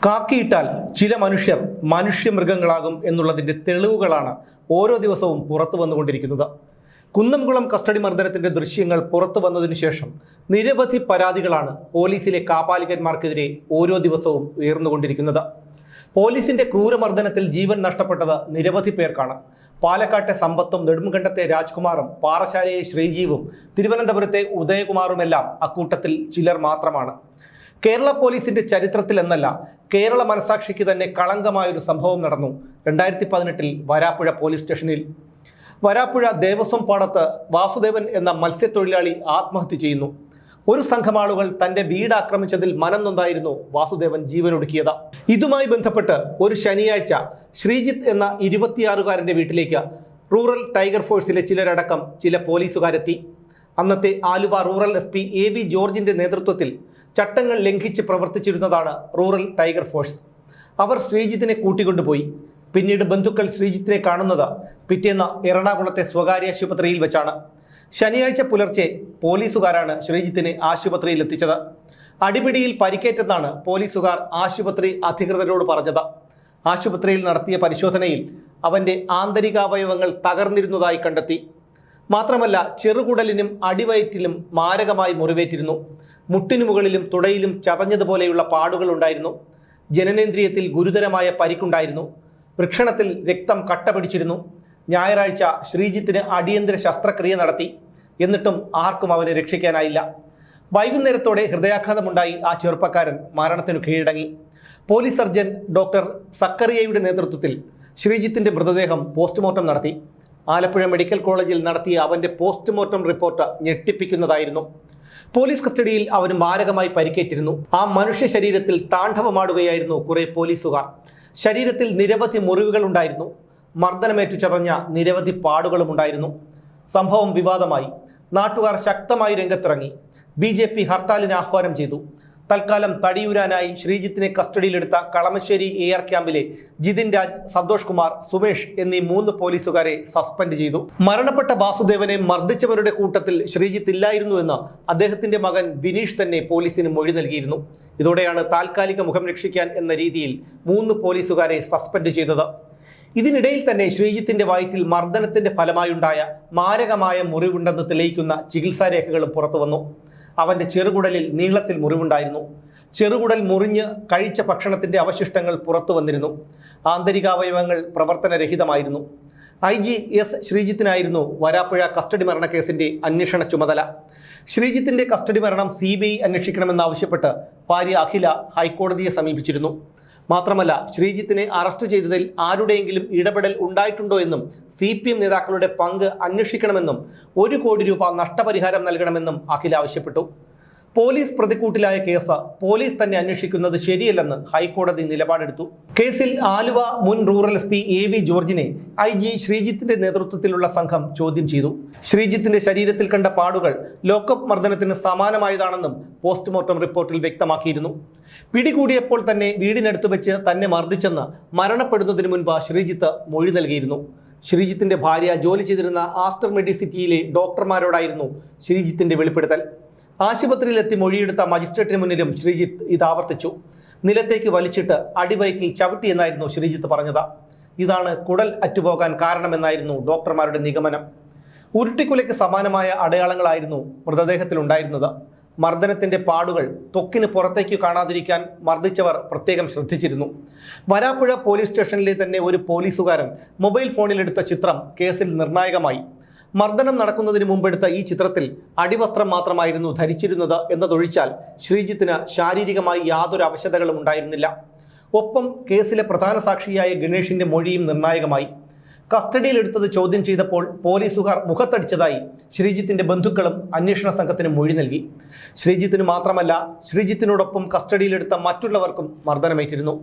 കാക്കിയിട്ടാൽ ചില മനുഷ്യർ മനുഷ്യമൃഗങ്ങളാകും എന്നുള്ളതിൻ്റെ തെളിവുകളാണ് ഓരോ ദിവസവും പുറത്തു വന്നുകൊണ്ടിരിക്കുന്നത്. കുന്നംകുളം കസ്റ്റഡി മർദ്ദനത്തിൻ്റെ ദൃശ്യങ്ങൾ പുറത്തു വന്നതിനു ശേഷം നിരവധി പരാതികളാണ് പോലീസിലെ കാപാലികന്മാർക്കെതിരെ ഓരോ ദിവസവും ഉയർന്നുകൊണ്ടിരിക്കുന്നത്. പോലീസിന്റെ ക്രൂരമർദ്ദനത്തിൽ ജീവൻ നഷ്ടപ്പെട്ടത് നിരവധി പേർക്കാണ്. പാലക്കാട്ടെ സമ്പത്തും നെടുങ്കണ്ടത്തെ രാജ്കുമാറും പാറശാലയെ ശ്രീജീവും തിരുവനന്തപുരത്തെ ഉദയകുമാറുമെല്ലാം അക്കൂട്ടത്തിൽ ചിലർ മാത്രമാണ്. കേരള പോലീസിന്റെ ചരിത്രത്തിൽ എന്നല്ല, കേരള മനസാക്ഷിക്ക് തന്നെ കളങ്കമായൊരു സംഭവം നടന്നു 2018 വരാപ്പുഴ പോലീസ് സ്റ്റേഷനിൽ. വരാപ്പുഴ ദേവസ്വം പാടത്ത് വാസുദേവൻ എന്ന മത്സ്യത്തൊഴിലാളി ആത്മഹത്യ ചെയ്യുന്നു. ഒരു സംഘം ആളുകൾ തന്റെ വീട് ആക്രമിച്ചതിൽ മനം നൊന്തായിരുന്നു വാസുദേവൻ ജീവനൊടുക്കിയത്. ഇതുമായി ബന്ധപ്പെട്ട് ഒരു ശനിയാഴ്ച ശ്രീജിത്ത് എന്ന 26-കാരന്റെ വീട്ടിലേക്ക് റൂറൽ ടൈഗർ ഫോഴ്സിലെ ചിലരടക്കം ചില പോലീസുകാരെത്തി. അന്നത്തെ ആലുവ റൂറൽ SP AV ജോർജിന്റെ നേതൃത്വത്തിൽ ചട്ടങ്ങൾ ലംഘിച്ച് പ്രവർത്തിച്ചിരുന്നതാണ് റൂറൽ ടൈഗർ ഫോഴ്സ്. അവർ ശ്രീജിത്തിനെ കൂട്ടിക്കൊണ്ടുപോയി. പിന്നീട് ബന്ധുക്കൾ ശ്രീജിത്തിനെ കാണുന്നത് പിറ്റേന്ന് എറണാകുളത്തെ സ്വകാര്യ ആശുപത്രിയിൽ വെച്ചാണ്. ശനിയാഴ്ച പുലർച്ചെ പോലീസുകാരാണ് ശ്രീജിത്തിനെ ആശുപത്രിയിൽ എത്തിച്ചത്. അടിപിടിയിൽ പരിക്കേറ്റെന്നാണ് പോലീസുകാർ ആശുപത്രി അധികൃതരോട് പറഞ്ഞത്. ആശുപത്രിയിൽ നടത്തിയ പരിശോധനയിൽ അവന്റെ ആന്തരികാവയവങ്ങൾ തകർന്നിരുന്നതായി കണ്ടെത്തി. മാത്രമല്ല, ചെറുകുടലിനും അടിവയറ്റിലും മാരകമായി മുറിവേറ്റിരുന്നു. മുട്ടിനു മുകളിലും തുടയിലും ചതഞ്ഞതുപോലെയുള്ള പാടുകൾ ഉണ്ടായിരുന്നു. ജനനേന്ദ്രിയത്തിൽ ഗുരുതരമായ പരിക്കുണ്ടായിരുന്നു. വൃഷണത്തിൽ രക്തം കട്ട പിടിച്ചിരുന്നു. ഞായറാഴ്ച ശ്രീജിത്തിന് അടിയന്തര ശസ്ത്രക്രിയ നടത്തി. എന്നിട്ടും ആർക്കും അവനെ രക്ഷിക്കാനായില്ല. വൈകുന്നേരത്തോടെ ഹൃദയാഘാതമുണ്ടായി ആ ചെറുപ്പക്കാരൻ മരണത്തിനു കീഴടങ്ങി. പോലീസ് സർജൻ ഡോക്ടർ സക്കറിയയുടെ നേതൃത്വത്തിൽ ശ്രീജിത്തിന്റെ മൃതദേഹം പോസ്റ്റ്മോർട്ടം നടത്തി. ആലപ്പുഴ മെഡിക്കൽ കോളേജിൽ നടത്തിയ അവന്റെ പോസ്റ്റ്മോർട്ടം റിപ്പോർട്ട് ഞെട്ടിപ്പിക്കുന്നതായിരുന്നു. പോലീസ് കസ്റ്റഡിയിൽ അവന് മാരകമായി പരിക്കേറ്റിരുന്നു. ആ മനുഷ്യ ശരീരത്തിൽ താണ്ഡവമാടുകയായിരുന്നു കുറെ പോലീസുകാർ. ശരീരത്തിൽ നിരവധി മുറിവുകൾ ഉണ്ടായിരുന്നു. മർദ്ദനമേറ്റു ചതഞ്ഞ നിരവധി പാടുകളും ഉണ്ടായിരുന്നു. സംഭവം വിവാദമായി. നാട്ടുകാർ ശക്തമായി രംഗത്തിറങ്ങി. BJP ഹർത്താലിന് ആഹ്വാനം ചെയ്തു. തൽക്കാലം തടിയൂരാനായി ശ്രീജിത്തിനെ കസ്റ്റഡിയിലെടുത്ത കളമശ്ശേരി AR ക്യാമ്പിലെ ജിതിൻ രാജ്, സന്തോഷ് കുമാർ, സുമേഷ് എന്നീ 3 പോലീസുകാരെ സസ്പെൻഡ് ചെയ്തു. മരണപ്പെട്ട വാസുദേവനെ മർദ്ദിച്ചവരുടെ കൂട്ടത്തിൽ ശ്രീജിത്ത് ഇല്ലായിരുന്നു എന്ന് അദ്ദേഹത്തിന്റെ മകൻ വിനീഷ് തന്നെ പോലീസിന് മൊഴി നൽകിയിരുന്നു. ഇതോടെയാണ് താൽക്കാലിക മുഖം രക്ഷിക്കാൻ എന്ന രീതിയിൽ 3 പോലീസുകാരെ സസ്പെൻഡ് ചെയ്തത്. ഇതിനിടയിൽ തന്നെ ശ്രീജിത്തിന്റെ വയറ്റിൽ മർദ്ദനത്തിന്റെ ഫലമായുണ്ടായ മാരകമായ മുറിവുണ്ടെന്ന് തെളിയിക്കുന്ന ചികിത്സാരേഖകളും പുറത്തുവന്നു. അവന്റെ ചെറുകുടലിൽ നീളത്തിൽ മുറിവുണ്ടായിരുന്നു. ചെറുകുടൽ മുറിഞ്ഞ് കഴിച്ച ഭക്ഷണത്തിന്റെ അവശിഷ്ടങ്ങൾ പുറത്തു വന്നിരുന്നു. ആന്തരികാവയവങ്ങൾ പ്രവർത്തനരഹിതമായിരുന്നു. IG S ശ്രീജിത്തിനായിരുന്നു വരാപ്പുഴ കസ്റ്റഡി മരണക്കേസിന്റെ അന്വേഷണ ചുമതല. ശ്രീജിത്തിന്റെ കസ്റ്റഡി മരണം CBI അന്വേഷിക്കണമെന്നാവശ്യപ്പെട്ട് ഭാര്യ അഖില ഹൈക്കോടതിയെ സമീപിച്ചിരുന്നു. മാത്രമല്ല, ശ്രീജിത്തിനെ അറസ്റ്റ് ചെയ്തതിൽ ആരുടെയെങ്കിലും ഇടപെടൽ ഉണ്ടായിട്ടുണ്ടോ എന്നും CPM നേതാക്കളുടെ പങ്ക് അന്വേഷിക്കണമെന്നും 1 കോടി രൂപ നഷ്ടപരിഹാരം നൽകണമെന്നും അഖില ആവശ്യപ്പെട്ടു. പോലീസ് പ്രതിക്കൂട്ടിലായ കേസ് പോലീസ് തന്നെ അന്വേഷിക്കുന്നത് ശരിയല്ലെന്ന് ഹൈക്കോടതി നിലപാടെടുത്തു. കേസിൽ ആലുവ മുൻ റൂറൽ SP AV ജോർജിനെ IG ശ്രീജിത്തിന്റെ നേതൃത്വത്തിലുള്ള സംഘം ചോദ്യം ചെയ്തു. ശ്രീജിത്തിന്റെ ശരീരത്തിൽ കണ്ട പാടുകൾ ലോക്കപ്പ് മർദ്ദനത്തിന് സമാനമായതാണെന്നും പോസ്റ്റ്മോർട്ടം റിപ്പോർട്ടിൽ വ്യക്തമാക്കിയിരുന്നു. പിടികൂടിയപ്പോൾ തന്നെ വീടിനടുത്ത് വെച്ച് തന്നെ മർദ്ദിച്ചെന്ന് മരണപ്പെടുന്നതിന് മുൻപ് ശ്രീജിത്ത് മൊഴി നൽകിയിരുന്നു. ശ്രീജിത്തിന്റെ ഭാര്യ ജോലി ചെയ്തിരുന്ന ആസ്റ്റർ മെഡിസിറ്റിയിലെ ഡോക്ടർമാരോടായിരുന്നു ശ്രീജിത്തിന്റെ വെളിപ്പെടുത്തൽ. ആശുപത്രിയിലെത്തി മൊഴിയെടുത്ത മജിസ്ട്രേറ്റിന് മുന്നിലും ശ്രീജിത്ത് ഇത് ആവർത്തിച്ചു. നിലത്തേക്ക് വലിച്ചിട്ട് അടിവയറ്റിൽ ചവിട്ടിയെന്നായിരുന്നു ശ്രീജിത്ത് പറഞ്ഞത്. ഇതാണ് കുടൽ അറ്റുപോകാൻ കാരണമെന്നായിരുന്നു ഡോക്ടർമാരുടെ നിഗമനം. ഉരുട്ടിക്കൊലയ്ക്ക് സമാനമായ അടയാളങ്ങളായിരുന്നു മൃതദേഹത്തിലുണ്ടായിരുന്നത്. മർദ്ദനത്തിന്റെ പാടുകൾ ത്വക്കിന് പുറത്തേക്ക് കാണാതിരിക്കാൻ മർദ്ദിച്ചവർ പ്രത്യേകം ശ്രദ്ധിച്ചിരുന്നു. വരാപ്പുഴ പോലീസ് സ്റ്റേഷനിലെ തന്നെ ഒരു പോലീസുകാരൻ മൊബൈൽ ഫോണിലെടുത്ത ചിത്രം കേസിൽ നിർണായകമായി. മർദ്ദനം നടക്കുന്നതിന് മുമ്പെടുത്ത ഈ ചിത്രത്തിൽ അടിവസ്ത്രം മാത്രമായിരുന്നു ധരിച്ചിരുന്നത് എന്നതൊഴിച്ചാൽ ശ്രീജിത്തിന് ശാരീരികമായി യാതൊരു അവശതകളും ഉണ്ടായിരുന്നില്ല. ഒപ്പം കേസിലെ പ്രധാന സാക്ഷിയായ ഗണേഷിന്റെ മൊഴിയും നിർണായകമായി. കസ്റ്റഡിയിലെടുത്തത് ചോദ്യം ചെയ്തപ്പോൾ പോലീസുകാർ മുഖത്തടിച്ചതായി ശ്രീജിത്തിന്റെ ബന്ധുക്കളും അന്വേഷണ സംഘത്തിന് മൊഴി നൽകി. ശ്രീജിത്തിന് മാത്രമല്ല, ശ്രീജിത്തിനോടൊപ്പം കസ്റ്റഡിയിലെടുത്ത മറ്റുള്ളവർക്കും മർദ്ദനമേറ്റിരുന്നു.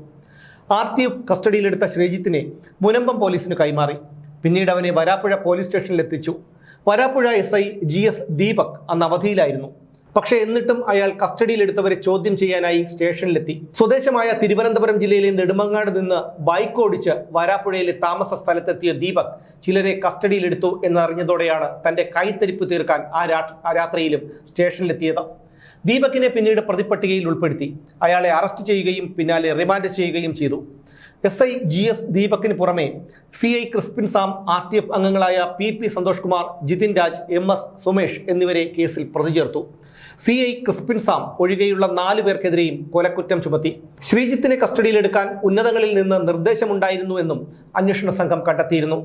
RTF കസ്റ്റഡിയിലെടുത്ത ശ്രീജിത്തിനെ മുനമ്പം പോലീസിന് കൈമാറി. പിന്നീട് അവനെ വരാപ്പുഴ പോലീസ് സ്റ്റേഷനിൽ എത്തിച്ചു. വരാപ്പുഴ SI GS ദീപക് അന്ന് അവധിയിലായിരുന്നു. പക്ഷേ എന്നിട്ടും അയാൾ കസ്റ്റഡിയിലെടുത്തവരെ ചോദ്യം ചെയ്യാനായി സ്റ്റേഷനിലെത്തി. സ്വദേശമായ തിരുവനന്തപുരം ജില്ലയിലെ നെടുമങ്ങാട് നിന്ന് ബൈക്ക് ഓടിച്ച് വരാപ്പുഴയിലെ താമസ സ്ഥലത്തെത്തിയ ദീപക് ചിലരെ കസ്റ്റഡിയിലെടുത്തു എന്നറിഞ്ഞതോടെയാണ് തന്റെ കൈത്തരിപ്പ് തീർക്കാൻ ആ രാത്രിയിലും സ്റ്റേഷനിലെത്തിയത്. ദീപകിനെ പിന്നീട് പ്രതിപ്പട്ടികയിൽ ഉൾപ്പെടുത്തി. അയാളെ അറസ്റ്റ് ചെയ്യുകയും പിന്നാലെ റിമാൻഡ് ചെയ്യുകയും ചെയ്തു. SI GS ദീപകിന് പുറമെ CI ക്രിസ്പിൻ സാം, RTF അംഗങ്ങളായ PP സന്തോഷ് കുമാർ, ജിതിൻ രാജ്, MS സുമേഷ് എന്നിവരെ കേസിൽ പ്രതി ചേർത്തു. CI ക്രിസ്പിൻ സാം ഒഴികെയുള്ള 4 പേർക്കെതിരെയും കൊലക്കുറ്റം ചുമത്തി. ശ്രീജിത്തിനെ കസ്റ്റഡിയിലെടുക്കാൻ ഉന്നതങ്ങളിൽ നിന്ന് നിർദ്ദേശമുണ്ടായിരുന്നുവെന്നും അന്വേഷണ സംഘം കണ്ടെത്തിയിരുന്നു.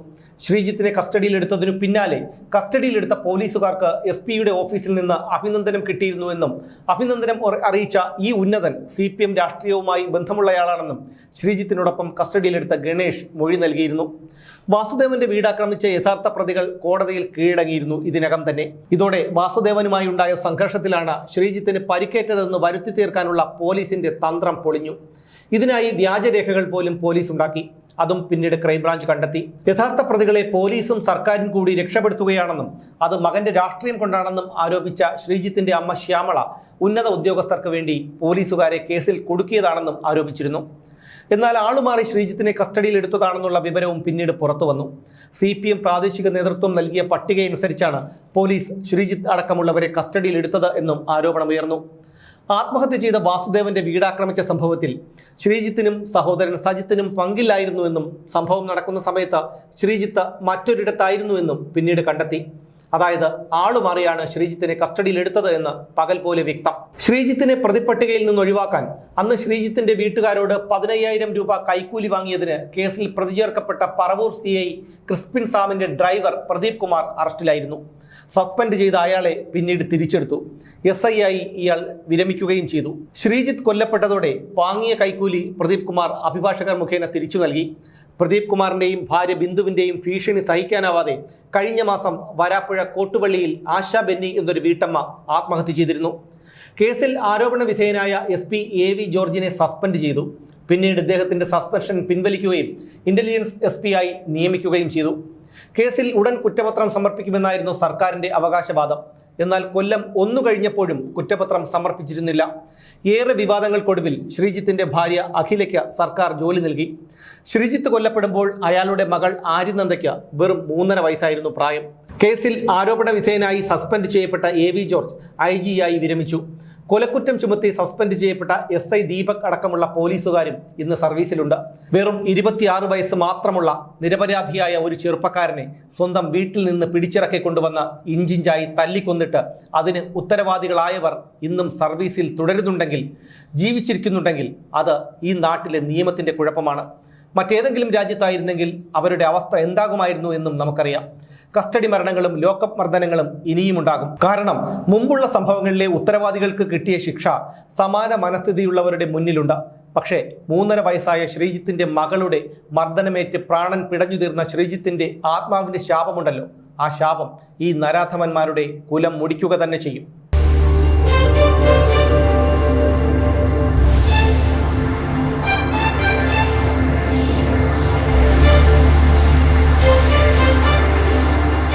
ശ്രീജിത്തിനെ കസ്റ്റഡിയിലെടുത്തതിനു പിന്നാലെ കസ്റ്റഡിയിലെടുത്ത പോലീസുകാർക്ക് SP-യുടെ ഓഫീസിൽ നിന്ന് അഭിനന്ദനം കിട്ടിയിരുന്നുവെന്നും അഭിനന്ദനം അറിയിച്ച ഈ ഉന്നതൻ CPM രാഷ്ട്രീയവുമായി ബന്ധമുള്ളയാളാണെന്നും ശ്രീജിത്തിനോടൊപ്പം കസ്റ്റഡിയിലെടുത്ത ഗണേഷ് മൊഴി നൽകിയിരുന്നു. വാസുദേവന്റെ വീടാക്രമിച്ച യഥാർത്ഥ പ്രതികൾ കോടതിയിൽ കീഴടങ്ങിയിരുന്നു ഇതിനകം തന്നെ. ഇതോടെ വാസുദേവനുമായി ഉണ്ടായ സംഘർഷത്തിലാണ് ശ്രീജിത്തിന് പരിക്കേറ്റതെന്ന് വരുത്തി തീർക്കാനുള്ള പോലീസിന്റെ തന്ത്രം പൊളിഞ്ഞു. ഇതിനായി വ്യാജരേഖകൾ പോലും പോലീസ് ഉണ്ടാക്കി. അതും പിന്നീട് ക്രൈംബ്രാഞ്ച് കണ്ടെത്തി. യഥാർത്ഥ പ്രതികളെ പോലീസും സർക്കാരും കൂടി രക്ഷപ്പെടുത്തുകയാണെന്നും അത് മകന്റെ രാഷ്ട്രീയം കൊണ്ടാണെന്നും ആരോപിച്ച ശ്രീജിത്തിന്റെ അമ്മ ശ്യാമള ഉന്നത ഉദ്യോഗസ്ഥർക്ക് വേണ്ടി പോലീസുകാരെ കേസിൽ കുടുക്കിയതാണെന്നും ആരോപിച്ചിരുന്നു. എന്നാൽ ആളുമാറി ശ്രീജിത്തിനെ കസ്റ്റഡിയിലെടുത്തതാണെന്നുള്ള വിവരവും പിന്നീട് പുറത്തു വന്നു. CPM പ്രാദേശിക നേതൃത്വം നൽകിയ പട്ടികയനുസരിച്ചാണ് പോലീസ് ശ്രീജിത്ത് അടക്കമുള്ളവരെ കസ്റ്റഡിയിലെടുത്തത് എന്നും ആരോപണമുയർന്നു. ആത്മഹത്യ ചെയ്ത വാസുദേവന്റെ വീടാക്രമിച്ച സംഭവത്തിൽ ശ്രീജിത്തിനും സഹോദരൻ സജിത്തിനും പങ്കില്ലായിരുന്നുവെന്നും സംഭവം നടക്കുന്ന സമയത്ത് ശ്രീജിത്ത് മറ്റൊരിടത്തായിരുന്നുവെന്നും പിന്നീട് കണ്ടെത്തി. അതായത് ആളുമാറിയാണ് ശ്രീജിത്തിനെ കസ്റ്റഡിയിലെടുത്തത് എന്ന് പകൽ പോലെ വ്യക്തം. ശ്രീജിത്തിനെ പ്രതിപ്പട്ടികയിൽ നിന്ന് ഒഴിവാക്കാൻ അന്ന് ശ്രീജിത്തിന്റെ വീട്ടുകാരോട് 15,000 രൂപ കൈക്കൂലി വാങ്ങിയതിന് കേസിൽ പ്രതി ചേർക്കപ്പെട്ട പറവൂർ CI ക്രിസ്പിൻ സാമിന്റെ ഡ്രൈവർ പ്രദീപ് കുമാർ അറസ്റ്റിലായിരുന്നു. സസ്പെൻഡ് ചെയ്ത അയാളെ പിന്നീട് തിരിച്ചെടുത്തു. SI ആയി ഇയാൾ വിരമിക്കുകയും ചെയ്തു. ശ്രീജിത്ത് കൊല്ലപ്പെട്ടതോടെ വാങ്ങിയ കൈക്കൂലി പ്രദീപ് കുമാർ അഭിഭാഷകർ മുഖേന തിരിച്ചു നൽകി. പ്രദീപ് കുമാറിന്റെയും ഭാര്യ ബിന്ദുവിന്റെയും ഭീഷണി സഹിക്കാനാവാതെ കഴിഞ്ഞ മാസം വരാപ്പുഴ കോട്ടുപള്ളിയിൽ ആശ ബെന്നി എന്നൊരു വീട്ടമ്മ ആത്മഹത്യ ചെയ്തിരുന്നു. കേസിൽ ആരോപണ വിധേയനായ SP AV ജോർജിനെ സസ്പെൻഡ് ചെയ്തു. പിന്നീട് ഇദ്ദേഹത്തിന്റെ സസ്പെൻഷൻ പിൻവലിക്കുകയും ഇന്റലിജൻസ് SP ആയി നിയമിക്കുകയും ചെയ്തു. കേസിൽ ഉടൻ കുറ്റപത്രം സമർപ്പിക്കുമെന്നായിരുന്നു സർക്കാരിന്റെ അവകാശവാദം. എന്നാൽ കൊല്ലം 1 കഴിഞ്ഞപ്പോഴും കുറ്റപത്രം സമർപ്പിച്ചിരുന്നില്ല. ഏറെ വിവാദങ്ങൾക്കൊടുവിൽ ശ്രീജിത്തിന്റെ ഭാര്യ അഖിലയ്ക്ക് സർക്കാർ ജോലി നൽകി. ശ്രീജിത്ത് കൊല്ലപ്പെടുമ്പോൾ അയാളുടെ മകൾ ആര്യനന്ദയ്ക്ക് വെറും 3.5 വയസ്സായിരുന്നു പ്രായം. കേസിൽ ആരോപണ വിധേയനായി സസ്പെൻഡ് ചെയ്യപ്പെട്ട AV ജോർജ് IG ആയി വിരമിച്ചു. കൊലക്കുറ്റം ചുമത്തി സസ്പെൻഡ് ചെയ്യപ്പെട്ട SI ദീപക് അടക്കമുള്ള പോലീസുകാരും ഇന്ന് സർവീസിലുണ്ട്. വെറും 26 വയസ്സ് മാത്രമുള്ള നിരപരാധിയായ ഒരു ചെറുപ്പക്കാരനെ സ്വന്തം വീട്ടിൽ നിന്ന് പിടിച്ചിറക്കി കൊണ്ടുവന്ന് ഇഞ്ചിഞ്ചായി തല്ലിക്കൊന്നിട്ട് അതിന് ഉത്തരവാദികളായവർ ഇന്നും സർവീസിൽ തുടരുന്നുണ്ടെങ്കിൽ, ജീവിച്ചിരിക്കുന്നുണ്ടെങ്കിൽ അത് ഈ നാട്ടിലെ നിയമത്തിന്റെ കുഴപ്പമാണ്. മറ്റേതെങ്കിലും രാജ്യത്തായിരുന്നെങ്കിൽ അവരുടെ അവസ്ഥ എന്താകുമായിരുന്നു എന്നും നമുക്കറിയാം. കസ്റ്റഡി മരണങ്ങളും ലോക്കപ്പ് മർദ്ദനങ്ങളും ഇനിയും ഉണ്ടാകും. കാരണം മുമ്പുള്ള സംഭവങ്ങളിലെ ഉത്തരവാദികൾക്ക് കിട്ടിയ ശിക്ഷ സമാന മനസ്ഥിതിയുള്ളവരുടെ മുന്നിലുണ്ട്. പക്ഷേ 3.5 വയസ്സായ ശ്രീജിത്തിന്റെ മകളുടെ മർദ്ദനമേറ്റ് പ്രാണൻ പിടഞ്ഞു തീർന്ന ശ്രീജിത്തിന്റെ ആത്മാവിന്റെ ശാപമുണ്ടല്ലോ, ആ ശാപം ഈ നരാധമന്മാരുടെ കുലം മുടിക്കുക തന്നെ ചെയ്യും.